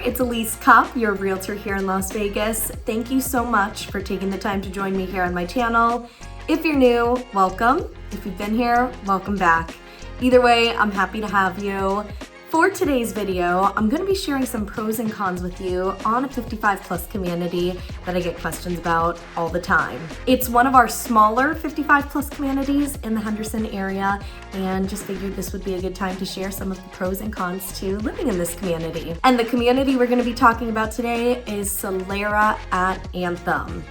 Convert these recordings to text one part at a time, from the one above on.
it's Elise Kopp, your realtor here in Las Vegas. Thank you so much for taking the time to join me here on my channel. If you're new, welcome. If you've been here, welcome back. Either way, I'm happy to have you. For today's video, I'm going to be sharing some pros and cons with you on a 55 plus community that I get questions about all the time. It's one of our smaller 55 plus communities in the Henderson area, and just figured this would be a good time to share some of the pros and cons to living in this community. And the community we're going to be talking about today is Solera at Anthem.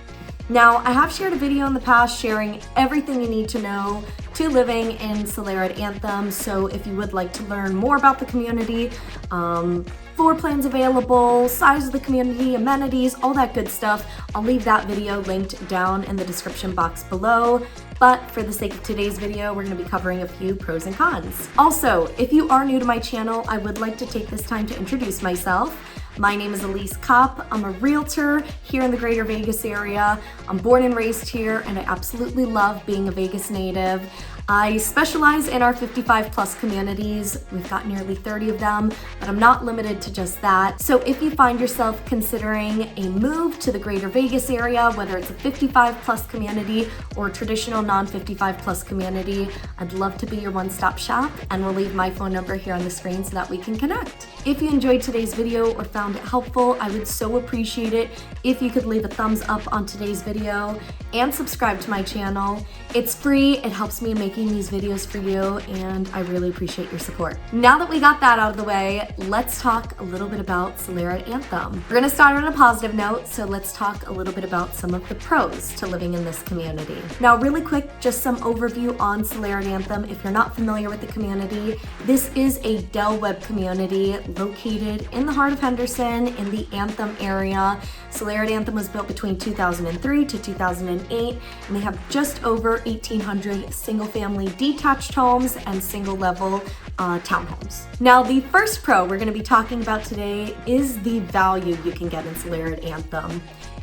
Now, I have shared a video in the past sharing everything you need to know to living in Solera at Anthem, so if you would like to learn more about the community, floor plans available, size of the community, amenities, all that good stuff, I'll leave that video linked down in the description box below. But for the sake of today's video, we're going to be covering a few pros and cons. Also, if you are new to my channel, I would like to take this time to introduce myself. My name is Elise Kopp. I'm a realtor here in the greater Vegas area. I'm born and raised here, and I absolutely love being a Vegas native. I specialize in our 55 plus communities. We've got nearly 30 of them, but I'm not limited to just that. So if you find yourself considering a move to the greater Vegas area, whether it's a 55 plus community or a traditional non-55 plus community, I'd love to be your one-stop shop, and we'll leave my phone number here on the screen so that we can connect. If you enjoyed today's video or found it helpful, I would so appreciate it if you could leave a thumbs up on today's video and subscribe to my channel. It's free, it helps me in making these videos for you, and I really appreciate your support. Now that we got that out of the way, let's talk a little bit about Solera at Anthem. We're gonna start on a positive note, so let's talk a little bit about some of the pros to living in this community. Now, really quick, just some overview on Solera at Anthem. If you're not familiar with the community, this is a Del Webb community located in the heart of Henderson in the Anthem area. Solera at Anthem was built between 2003 to 2008, and they have just over 1,800 single-family detached homes and single-level townhomes. Now, the first pro we're going to be talking about today is the value you can get in Solera at Anthem.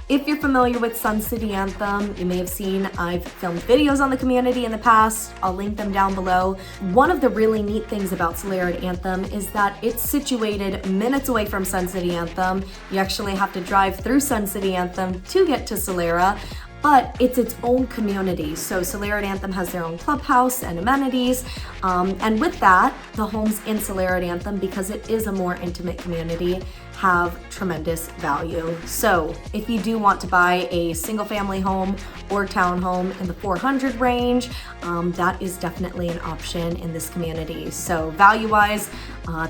If you're familiar with Sun City Anthem, you may have seen I've filmed videos on the community in the past. I'll link them down below. One of the really neat things about Solera at Anthem is that it's situated minutes away from Sun City Anthem. You actually have to drive through Sun City Anthem to get to Solera, but it's its own community. So Solera at Anthem has their own clubhouse and amenities. And with that, the homes in Solera at Anthem, because it is a more intimate community, have tremendous value. So if you do want to buy a single family home or townhome in the 400 range, that is definitely an option in this community. So value-wise,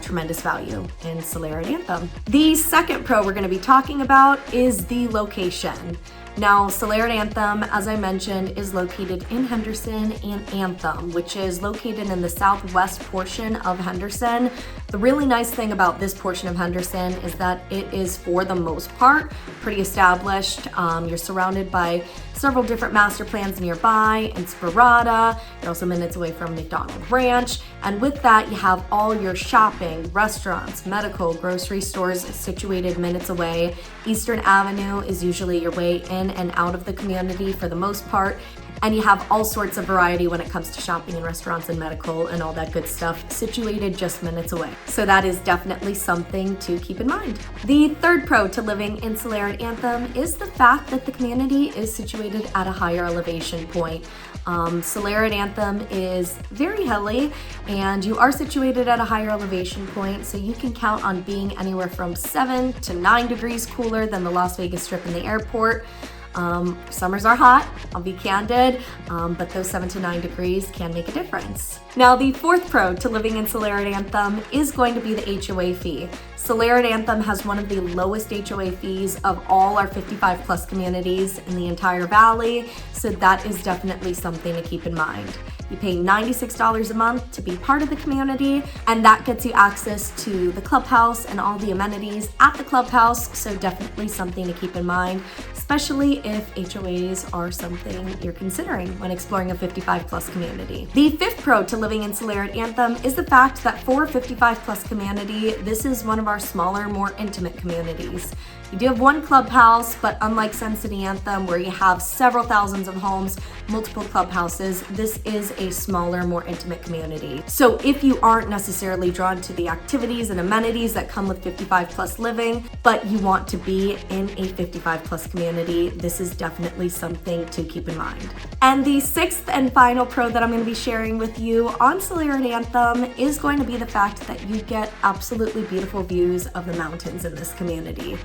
tremendous value in Solera at Anthem. The second pro we're gonna be talking about is the location. Now, Solera at Anthem, as I mentioned, is located in Henderson and Anthem, which is located in the southwest portion of Henderson. The really nice thing about this portion of Henderson is that it is, for the most part, pretty established. You're surrounded by several different master plans nearby, Inspirata. You're also minutes away from McDonald Ranch. And with that, you have all your shopping, restaurants, medical, grocery stores situated minutes away. Eastern Avenue is usually your way in and out of the community for the most part. And you have all sorts of variety when it comes to shopping and restaurants and medical and all that good stuff situated just minutes away. So that is definitely something to keep in mind. The third pro to living in Solera at Anthem is the fact that the community is situated at a higher elevation point. Solera at Anthem is very hilly, and you are situated at a higher elevation point, so you can count on being anywhere from 7 to 9 degrees cooler than the Las Vegas Strip and the airport. Summers are hot, I'll be candid, but those 7 to 9 degrees can make a difference. Now, the fourth pro to living in Solera at Anthem is going to be the HOA fee. Solera at Anthem has one of the lowest HOA fees of all our 55 plus communities in the entire valley, so that is definitely something to keep in mind. You pay $96 a month to be part of the community, and that gets you access to the clubhouse and all the amenities at the clubhouse, so definitely something to keep in mind, especially if HOAs are something you're considering when exploring a 55 plus community. The fifth pro to living in Solera at Anthem is the fact that for a 55 plus community, this is one of our smaller, more intimate communities. You do have one clubhouse, but unlike Sun City Anthem, where you have several thousands of homes, multiple clubhouses, this is a smaller, more intimate community. So if you aren't necessarily drawn to the activities and amenities that come with 55 plus living, but you want to be in a 55 plus community, this is definitely something to keep in mind. And the sixth and final pro that I'm going to be sharing with you on Solera at Anthem is going to be the fact that you get absolutely beautiful views of the mountains in this community.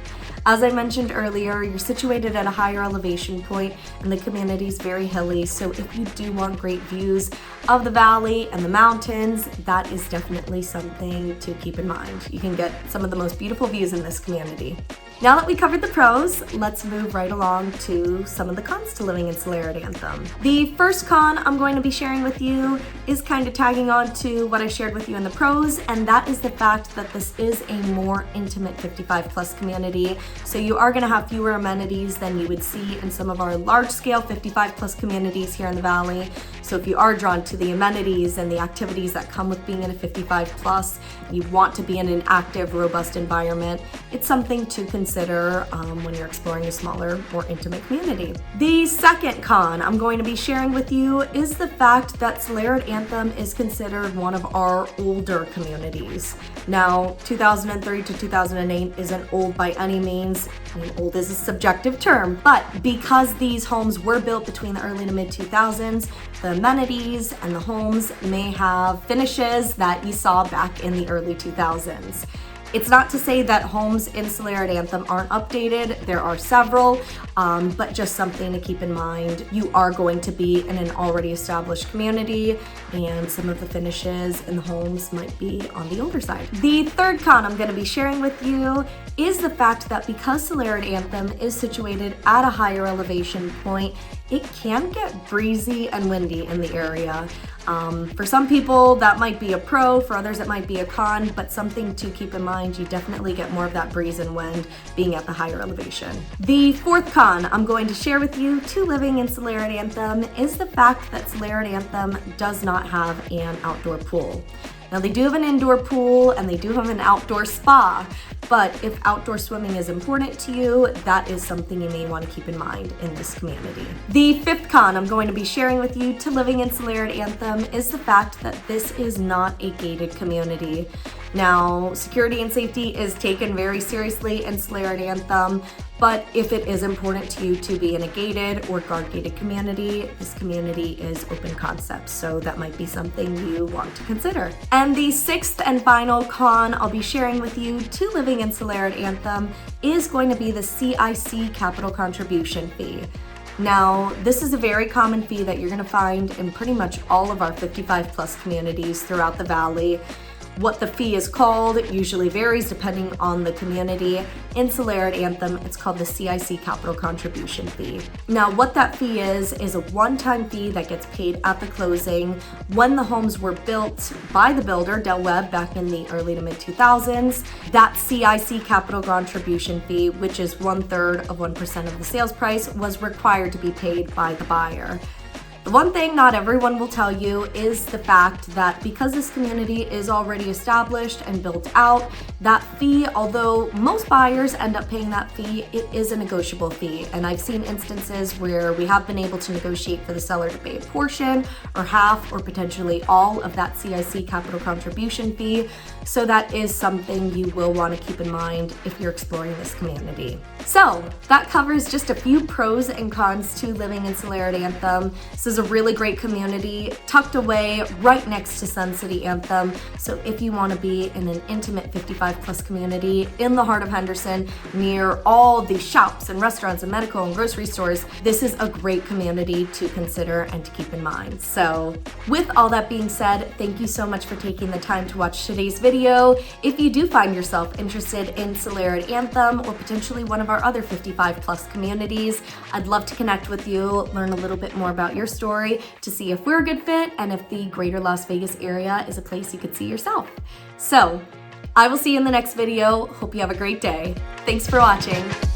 As I mentioned earlier, you're situated at a higher elevation point and the community is very hilly, so if you do want great views of the valley and the mountains, that is definitely something to keep in mind. You can get some of the most beautiful views in this community. Now that we covered the pros, let's move right along to some of the cons to living in Solera at Anthem. The first con I'm going to be sharing with you is kind of tagging on to what I shared with you in the pros, and that is the fact that this is a more intimate 55 plus community. So you are going to have fewer amenities than you would see in some of our large scale 55 plus communities here in the valley. So if you are drawn to the amenities and the activities that come with being in a 55 plus, you want to be in an active, robust environment, it's something to consider when you're exploring a smaller, more intimate community. The second con I'm going to be sharing with you is the fact that Solera at Anthem is considered one of our older communities. Now, 2003 to 2008 isn't old by any means. I mean, old is a subjective term, but because these homes were built between the early to mid 2000s, the amenities and the homes may have finishes that you saw back in the early 2000s. It's not to say that homes in Solera at Anthem aren't updated. There are several, but just something to keep in mind. You are going to be in an already established community, and some of the finishes in the homes might be on the older side. The third con I'm going to be sharing with you is the fact that because Solera at Anthem is situated at a higher elevation point, it can get breezy and windy in the area. For some people, that might be a pro. For others, it might be a con, but something to keep in mind, you definitely get more of that breeze and wind being at the higher elevation. The fourth con I'm going to share with you to living in Solera at Anthem is the fact that Solera at Anthem does not have an outdoor pool. Now, they do have an indoor pool and they do have an outdoor spa, but if outdoor swimming is important to you, that is something you may want to keep in mind in this community. The fifth con I'm going to be sharing with you to living in Solera at Anthem is the fact that this is not a gated community. Now, security and safety is taken very seriously in Solera at Anthem, but if it is important to you to be in a gated or guard-gated community, this community is open concept, so that might be something you want to consider. And the sixth and final con I'll be sharing with you to living in Solera at Anthem is going to be the CIC capital contribution fee. Now, this is a very common fee that you're going to find in pretty much all of our 55 plus communities throughout the valley. What the fee is called usually varies depending on the community. In Solera at Anthem, it's called the CIC Capital Contribution Fee. Now, what that fee is a one-time fee that gets paid at the closing when the homes were built by the builder, Del Webb, back in the early to mid-2000s. That CIC Capital Contribution Fee, which is 1/3 of 1% of the sales price, was required to be paid by the buyer. The one thing not everyone will tell you is the fact that because this community is already established and built out, that fee, although most buyers end up paying that fee, it is a negotiable fee. And I've seen instances where we have been able to negotiate for the seller to pay a portion or half or potentially all of that CIC capital contribution fee. So that is something you will want to keep in mind if you're exploring this community. So that covers just a few pros and cons to living in Solera at Anthem. This is a really great community tucked away right next to Sun City Anthem. So if you want to be in an intimate 55 plus community in the heart of Henderson near all the shops and restaurants and medical and grocery stores, this is a great community to consider and to keep in mind. So with all that being said, thank you so much for taking the time to watch today's video. If you do find yourself interested in Solera at Anthem or potentially one of our other 55 plus communities, I'd love to connect with you, learn a little bit more about your story to see if we're a good fit and if the greater Las Vegas area is a place you could see yourself. So I will see you in the next video. Hope you have a great day. Thanks for watching.